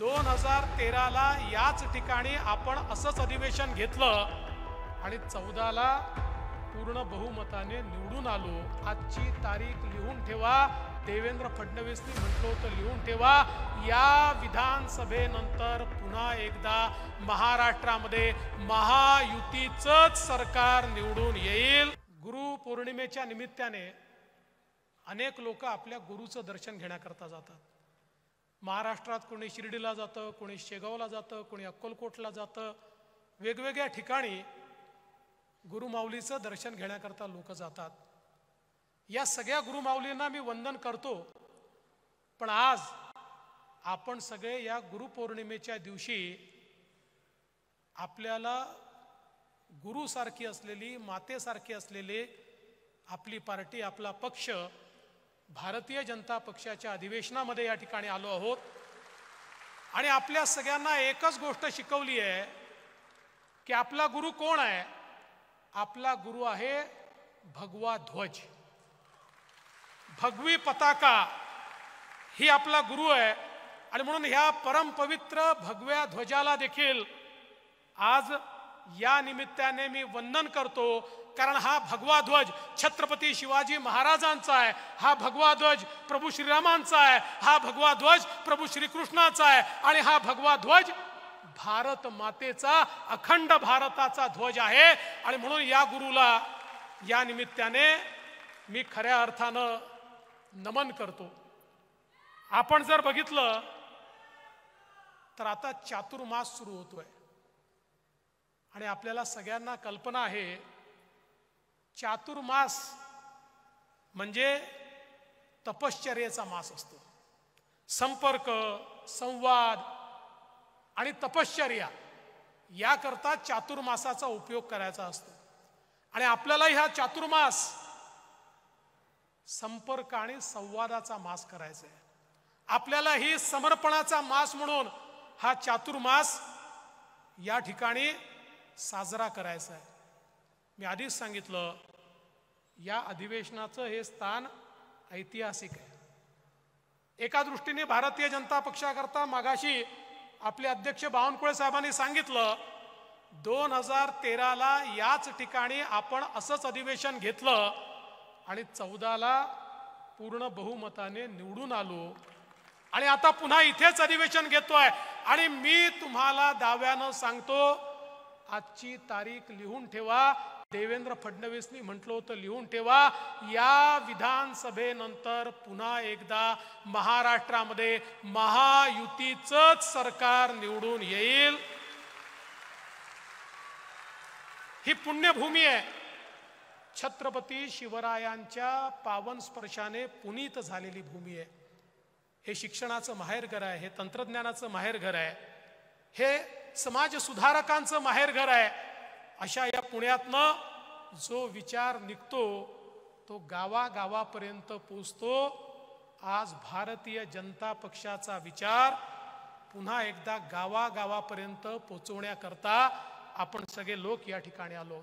2013ला याच ठिकाणी आपण असंच अधिवेशन घेतलं आणि 14ला पूर्ण बहुमताने निवडून आलो। आजची तारीख लिहून ठेवा। देवेंद्र फडणवीसनी म्हटलं होतं लिहून ठेवा, या विधानसभेनंतर पुन्हा एकदा महाराष्ट्रामध्ये महायुतीचंच सरकार निवडून येईल। गुरु पौर्णिमेच्या निमित्ताने अनेक लोक आपल्या गुरुचं दर्शन घेण्याकरता जातात। महाराष्ट्रात कोणी शिर्डीला जातं, कोणी शेगावला जातं, कोणी अक्कलकोटला जातं। वेगवेगळ्या ठिकाणी गुरुमाऊलीचं दर्शन घेण्याकरता लोक जातात। या सगळ्या गुरुमाऊलींना मी वंदन करतो, पण आज आपण सगळे या गुरुपौर्णिमेच्या दिवशी आपल्याला गुरुसारखी असलेली, मातेसारखी असलेली आपली पार्टी, आपला पक्ष भारतीय जनता पक्षाच्या अधिवेशनामध्ये या ठिकाणी आलो आहोत आणि आपल्या सगळ्यांना एकच गोष्ट शिकवली आहे की आपला गुरु कोण आहे। आपला गुरु आहे भगवा ध्वज, भगवी पताका ही आपला गुरु आहे। आणि म्हणून ह्या परमपवित्र भगव्या ध्वजाला देखील आज या निमित्ताने मी वंदन करतो, कारण हा भगवा ध्वज छत्रपती शिवाजी महाराजांचा आहे, हा भगवा ध्वज प्रभू श्रीरामांचा आहे, हा भगवा ध्वज प्रभू श्रीकृष्णाचा आहे आणि हा भगवा ध्वज भारत मातेचा, अखंड भारताचा ध्वज आहे। आणि म्हणून या गुरुला या निमित्ताने मी खऱ्या अर्थानं नमन करतो। आपण जर बघितलं तर आता चातुर्मास सुरू होतोय आणि आपल्याला सगळ्यांना कल्पना आहे चातुर्मास म्हणजे तपश्चर्येचा मास असतो। संपर्क, संवाद आणि तपश्चर्या याकरता चातुर्मासाचा उपयोग करायचा असतो आणि आपल्याला ह्या चातुर्मास संपर्क आणि संवादाचा मास करायचा आहे। आपल्याला ही समर्पणाचा मास म्हणून हा चातुर्मास या ठिकाणी साजरा करायचा आहे। मी आधीच सांगितलं, या अधिवेशनाचं हे स्थान ऐतिहासिक आहे। एका दृष्टीने भारतीय जनता पक्षाकरता मागाशी आपले अध्यक्ष बावनकुळे साहेबांनी सांगितलं, 2013ला याच ठिकाणी आपण असंच अधिवेशन घेतलं आणि 14ला पूर्ण बहुमताने निवडून आलो आणि आता पुन्हा इथेच अधिवेशन घेतोय। आणि मी तुम्हाला दाव्यानं सांगतो, आजची तारीख लिहून ठेवा। देवेंद्र फडणवीसनी म्हटलं होतं लिहून ठेवा, या विधानसभेनंतर पुन्हा एकदा महाराष्ट्रामध्ये महायुतीचंच सरकार निवडून येईल। ही पुण्यभूमी आहे, छत्रपती शिवरायांच्या पावन स्पर्शाने पुनीत झालेली भूमी आहे। हे शिक्षणाचं माहेरघर आहे, हे तंत्रज्ञानाचं माहेरघर आहे, हे समाज सुधारकांचं माहेरघर आहे। अशा या पुण्यातनं जो विचार निघतो तो गावागावापर्यंत पोचतो। आज भारतीय जनता पक्षाचा विचार पुन्हा एकदा गावागावापर्यंत पोचवण्याकरता आपण सगळे लोक या ठिकाणी आलो।